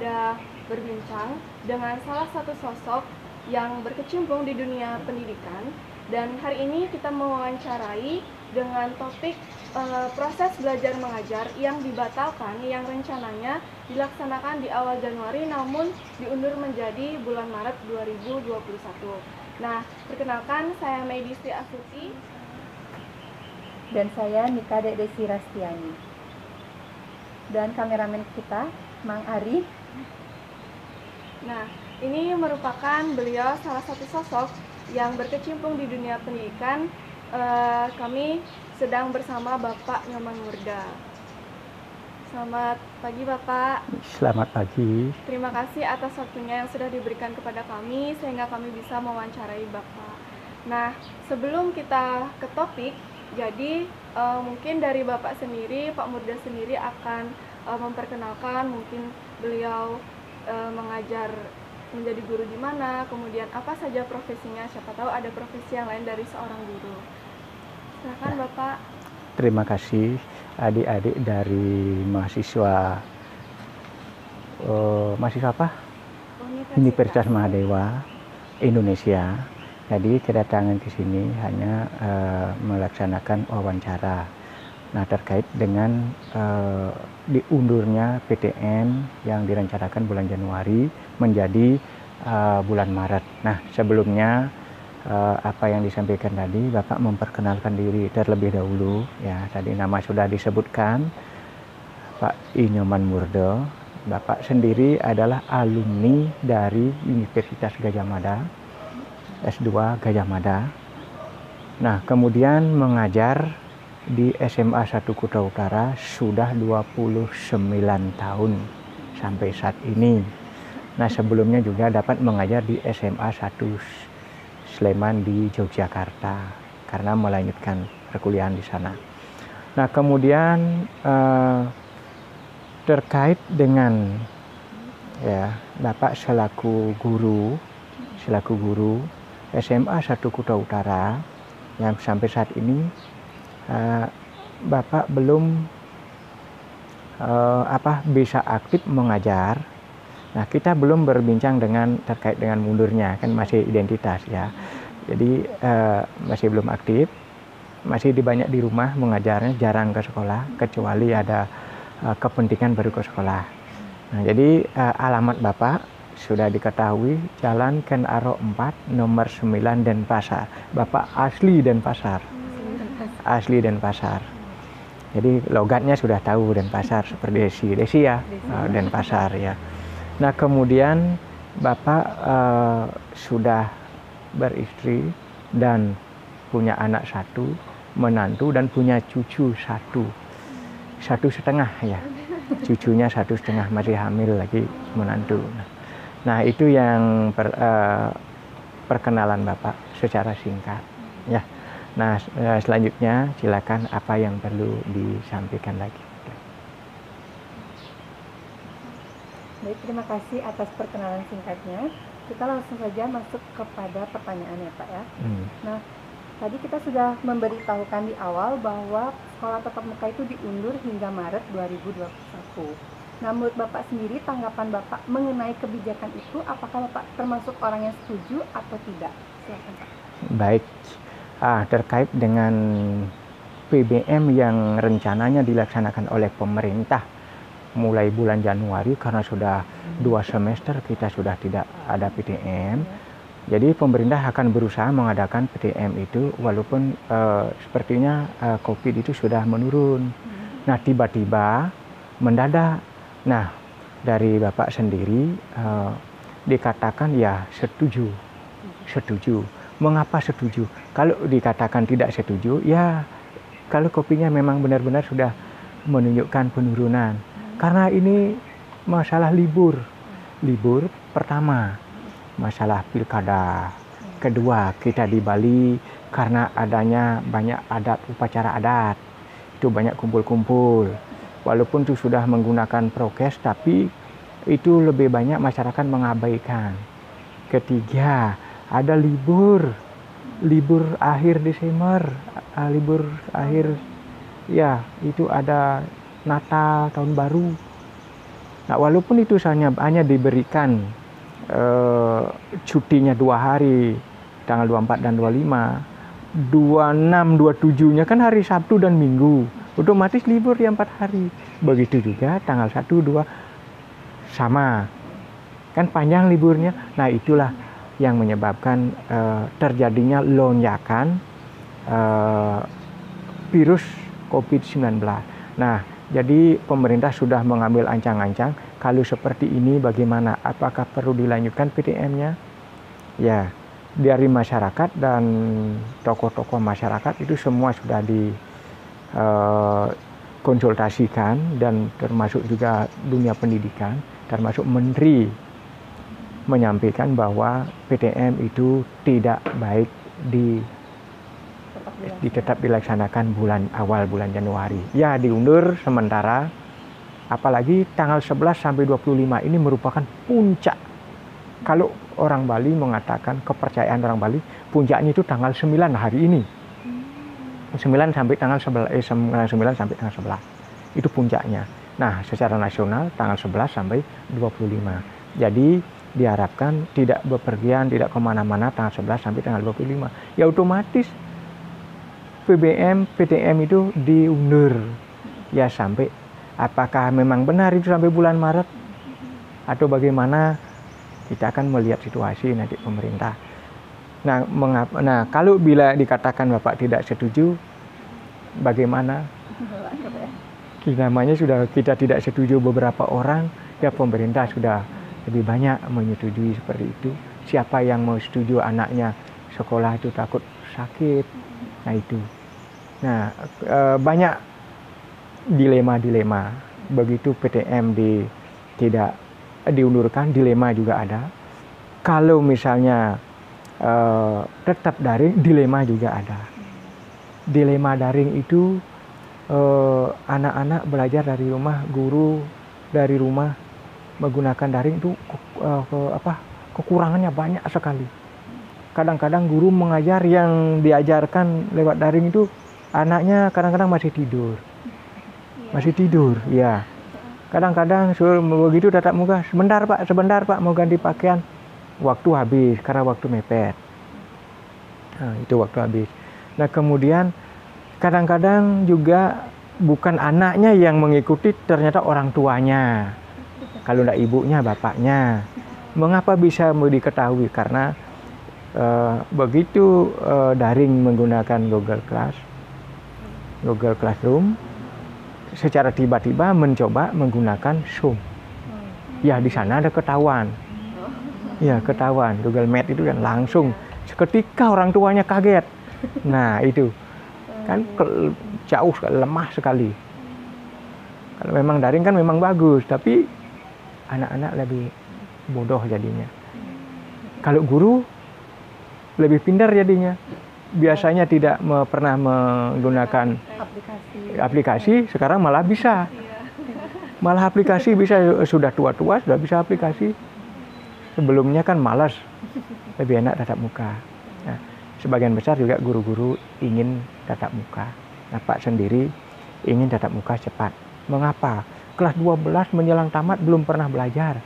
saya berbincang dengan salah satu sosok yang berkecimpung di dunia pendidikan. Dan hari ini kita mewawancarai dengan topik proses belajar mengajar yang dibatalkan, yang rencananya dilaksanakan di awal Januari namun diundur menjadi bulan Maret 2021. Nah, perkenalkan saya Meidisti Astuti. Dan saya Nika Desi Rastiani. Dan kameramen kita, Mang Ari. Nah, ini merupakan beliau salah satu sosok yang berkecimpung di dunia pendidikan. Kami sedang bersama Bapak Nyoman Murda. Selamat pagi Bapak. Selamat pagi. Terima kasih atas waktunya yang sudah diberikan kepada kami sehingga kami bisa mewawancarai Bapak. Nah, sebelum kita ke topik, jadi mungkin dari Bapak sendiri, Pak Murda sendiri akan memperkenalkan mungkin beliau mengajar menjadi guru di mana, kemudian apa saja profesinya, siapa tahu ada profesi yang lain dari seorang guru. Silakan Bapak. Terima kasih adik-adik dari mahasiswa apa? Universitas Mahadewa Indonesia. Jadi kedatangan ke sini hanya melaksanakan wawancara. Nah, terkait dengan diundurnya PTN yang direncanakan bulan Januari menjadi bulan Maret. Nah, sebelumnya apa yang disampaikan tadi, Bapak memperkenalkan diri terlebih dahulu. Ya, tadi nama sudah disebutkan, Pak Nyoman Murda. Bapak sendiri adalah alumni dari Universitas Gadjah Mada, S2 Gadjah Mada. Nah, kemudian mengajar di SMA 1 Kuta Utara sudah 29 tahun sampai saat ini. Nah, sebelumnya juga dapat mengajar di SMA 1 Sleman di Yogyakarta karena melanjutkan perkuliahan di sana. Nah, kemudian terkait dengan ya Bapak selaku guru SMA 1 Kuta Utara yang sampai saat ini Bapak belum bisa aktif mengajar. Nah, kita belum berbincang terkait dengan mundurnya, kan masih identitas ya. Jadi masih belum aktif, masih banyak di rumah mengajarnya, jarang ke sekolah, kecuali ada kepentingan baru ke sekolah. Nah, jadi alamat Bapak sudah diketahui, Jalan Ken Arok 4, nomor 9 Denpasar. Bapak asli Denpasar. Asli Denpasar. Jadi logatnya sudah tahu Denpasar seperti Desi ya, Denpasar ya. Nah, kemudian Bapak sudah beristri dan punya anak 1, menantu dan punya cucu 1,5 ya. Cucunya 1,5 masih hamil lagi menantu. Nah, itu yang perkenalan Bapak secara singkat ya. Nah, selanjutnya silakan apa yang perlu disampaikan lagi. Baik, terima kasih atas perkenalan singkatnya. Kita langsung saja masuk kepada pertanyaannya, Pak ya. Nah, tadi kita sudah memberitahukan di awal bahwa sekolah tatap muka itu diundur hingga Maret 2021. Nah, menurut Bapak sendiri, tanggapan Bapak mengenai kebijakan itu, apakah Bapak termasuk orang yang setuju atau tidak? Silakan, Pak. Baik. Terkait dengan PBM yang rencananya dilaksanakan oleh pemerintah mulai bulan Januari, karena sudah 2 semester kita sudah tidak ada PTM. Jadi pemerintah akan berusaha mengadakan PTM itu walaupun sepertinya COVID itu sudah menurun. Nah, tiba-tiba mendadak. Nah, dari Bapak sendiri dikatakan ya setuju. Mengapa setuju? Kalau dikatakan tidak setuju, ya kalau kopinya memang benar-benar sudah menunjukkan penurunan. Karena ini masalah libur. Libur pertama, masalah pilkada. Kedua, kita di Bali karena adanya banyak upacara adat. Itu banyak kumpul-kumpul. Walaupun itu sudah menggunakan prokes, tapi itu lebih banyak masyarakat mengabaikan. Ketiga, ada libur akhir Desember, libur akhir ya, itu ada Natal, tahun baru. Nah, walaupun itu hanya diberikan cutinya 2 hari, tanggal 24 dan 25, 26, 27-nya kan hari Sabtu dan Minggu, otomatis libur ya 4 hari. Begitu juga tanggal 1, 2 sama, kan panjang liburnya. Nah, itulah yang menyebabkan terjadinya lonjakan virus COVID-19. Nah, jadi pemerintah sudah mengambil ancang-ancang, kalau seperti ini bagaimana? Apakah perlu dilanjutkan PTM-nya? Ya, dari masyarakat dan tokoh-tokoh masyarakat itu semua sudah dikonsultasikan, dan termasuk juga dunia pendidikan, termasuk Menteri menyampaikan bahwa PTM itu tidak baik tetap dilaksanakan awal bulan Januari. Ya, diundur sementara, apalagi tanggal 11 sampai 25 ini merupakan puncak. Kalau orang Bali mengatakan, kepercayaan orang Bali, puncaknya itu tanggal 9 hari ini. 9 sampai tanggal 9 sampai tanggal 11. Itu puncaknya. Nah, secara nasional tanggal 11 sampai 25. Jadi diharapkan tidak bepergian, tidak kemana-mana tanggal 11 sampai tanggal 25. Ya otomatis PTM itu diundur. Ya, sampai apakah memang benar itu sampai bulan Maret atau bagaimana, kita akan melihat situasi nanti pemerintah. Nah, kalau bila dikatakan Bapak tidak setuju, bagaimana? Namanya sudah kita tidak setuju beberapa orang, ya pemerintah sudah lebih banyak menyetujui seperti itu. Siapa yang mau setuju anaknya sekolah itu takut sakit? Nah itu. Nah, banyak dilema-dilema. Begitu PTM tidak diundurkan, dilema juga ada. Kalau misalnya tetap daring, dilema juga ada. Dilema daring itu anak-anak belajar dari rumah, guru dari rumah menggunakan daring itu kekurangannya banyak sekali. Kadang-kadang guru mengajar yang diajarkan lewat daring itu anaknya kadang-kadang masih tidur, ya. Kadang-kadang begitu tatap muka, sebentar pak mau ganti pakaian, waktu habis karena waktu mepet. Nah, itu waktu habis. Nah, kemudian kadang-kadang juga bukan anaknya yang mengikuti, ternyata orang tuanya. Kalau tidak ibunya, bapaknya. Mengapa bisa diketahui? Karena begitu daring menggunakan Google Classroom, secara tiba-tiba mencoba menggunakan Zoom. Ya, di sana ada ketahuan. Ya, ketahuan. Google Meet itu kan langsung seketika orang tuanya kaget. Nah, itu kan jauh sekali, lemah sekali. Kalau memang daring kan memang bagus, tapi anak-anak lebih bodoh jadinya. Kalau guru lebih pintar jadinya. Biasanya tidak pernah menggunakan aplikasi, sekarang malah bisa. Malah aplikasi bisa, sudah tua-tua sudah bisa aplikasi. Sebelumnya kan malas, lebih enak tatap muka. Nah, sebagian besar juga guru-guru ingin tatap muka. Nah, Pak sendiri ingin tatap muka cepat. Mengapa? Kelas 12 menjelang tamat belum pernah belajar.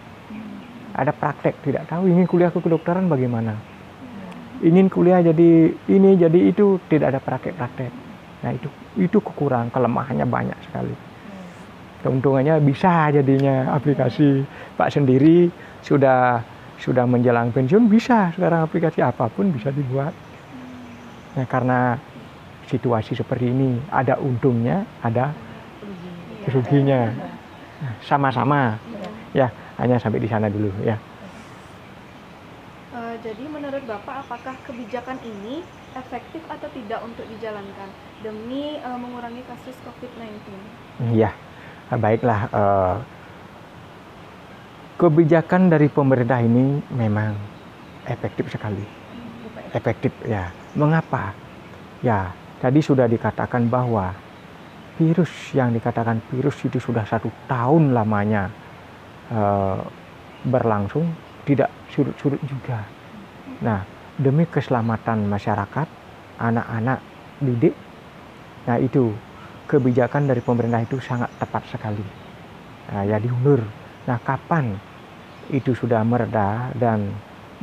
Ada praktek, tidak tahu ingin kuliah ke kedokteran bagaimana. Ingin kuliah jadi ini, jadi itu, tidak ada praktek-praktek. Nah, itu kekurangan, kelemahannya banyak sekali. Keuntungannya bisa jadinya aplikasi. Pak sendiri sudah menjelang pensiun, bisa sekarang aplikasi apapun bisa dibuat. Nah, karena situasi seperti ini, ada untungnya, ada ruginya. Nah, sama-sama. Ya, hanya sampai di sana dulu ya. Jadi menurut Bapak, apakah kebijakan ini efektif atau tidak untuk dijalankan demi mengurangi kasus COVID-19? Ya, baiklah. Kebijakan dari pemerintah ini memang efektif sekali. Efektif ya. Mengapa? Ya, tadi sudah dikatakan bahwa virus yang dikatakan virus itu sudah 1 tahun lamanya berlangsung, tidak surut-surut juga. Nah, demi keselamatan masyarakat, anak-anak didik, nah itu kebijakan dari pemerintah itu sangat tepat sekali. Nah, ya diundur Nah, kapan itu sudah mereda dan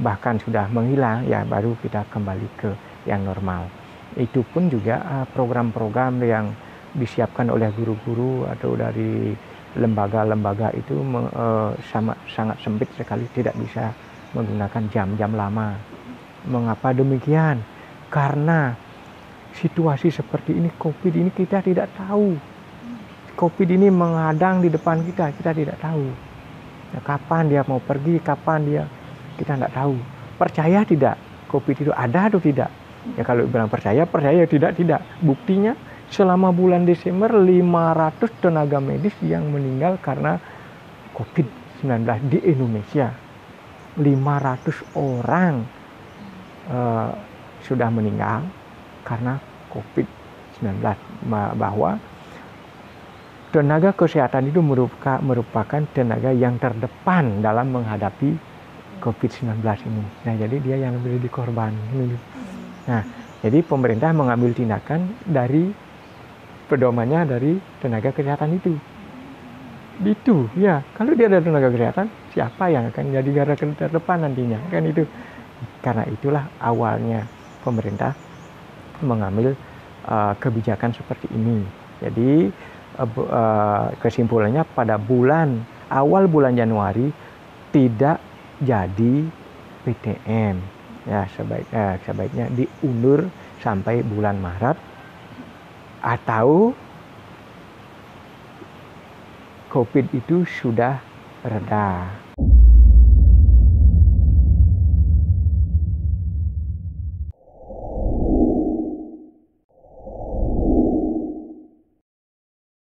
bahkan sudah menghilang, ya baru kita kembali ke yang normal. Itu pun juga program-program yang disiapkan oleh guru-guru atau dari lembaga-lembaga itu sangat sempit sekali, tidak bisa menggunakan jam-jam lama. Mengapa demikian? Karena situasi seperti ini, COVID ini kita tidak tahu. COVID ini menghadang di depan kita tidak tahu. Nah, kapan dia mau pergi, kapan dia, kita tidak tahu. Percaya tidak COVID itu ada atau tidak? Ya kalau bilang percaya tidak. Buktinya selama bulan Desember 500 tenaga medis yang meninggal karena COVID-19 di Indonesia. 500 orang sudah meninggal karena COVID-19. Bahwa tenaga kesehatan itu merupakan tenaga yang terdepan dalam menghadapi COVID-19 ini. Nah, jadi dia yang menjadi korban. Nah, jadi pemerintah mengambil tindakan dari pedomannya dari tenaga kesehatan itu. Itu, ya. Kalau dia ada tenaga kesehatan, siapa yang akan jadi garda terdepan nantinya? Kan itu. Karena itulah awalnya pemerintah mengambil kebijakan seperti ini. Jadi kesimpulannya pada awal bulan Januari tidak jadi PTM. Ya, sebaiknya diundur sampai bulan Maret atau COVID itu sudah reda.